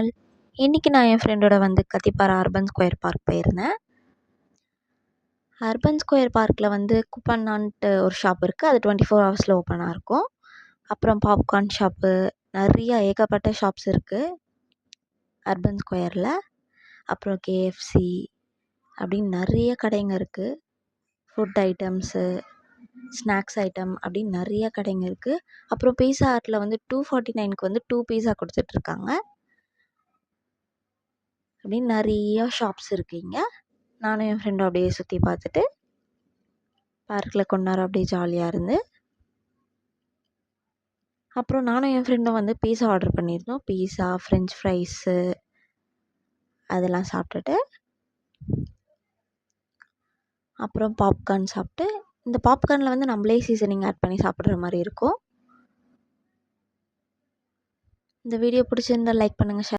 Channel. இன்னைக்கு நான் என் ஃப்ரெண்டோட வந்து கத்திப்பாரா அர்பன் ஸ்கொயர் பார்க் போயிருந்தேன். அர்பன் ஸ்கொயர் பார்க்கில் வந்து குப்பண்ணான்ட்டு ஒரு ஷாப் இருக்குது. அது 24 ஹவர்ஸில் ஓப்பனாக இருக்கும். அப்புறம் பாப்கார்ன் ஷாப்பு, நிறைய ஏகப்பட்ட ஷாப்ஸ் இருக்குது அர்பன் ஸ்கொயரில். அப்புறம் கேஎஃப்சி அப்படின்னு நிறைய கடைங்க இருக்குது. ஃபுட் ஐட்டம்ஸு, ஸ்நாக்ஸ் ஐட்டம் அப்படின்னு நிறைய கடைங்க இருக்குது. அப்புறம் பீஸா ஹட்டில் வந்து 249க்கு வந்து 2 பீஸா கொடுத்துட்ருக்காங்க. அப்படின்னு நிறைய ஷாப்ஸ் இருக்குங்க. நானும் என் ஃப்ரெண்டும் அப்படியே சுற்றி பார்த்துட்டு பார்க்கில் கொஞ்ச நேரம் அப்படியே ஜாலியாக இருந்து, அப்புறம் நானும் என் ஃப்ரெண்டும் வந்து பீஸா ஆர்டர் பண்ணியிருந்தோம். பீஸா, ஃப்ரெஞ்ச் ஃப்ரைஸு அதெல்லாம் சாப்பிட்டுட்டு அப்புறம் பாப்கார்ன் சாப்பிட்டு, இந்த பாப்கார்னில் வந்து நம்மளே சீசனிங் ஆட் பண்ணி சாப்பிட்ற மாதிரி இருக்கும். இந்த வீடியோ பிடிச்சிருந்தால் லைக் பண்ணுங்கள், ஷேர்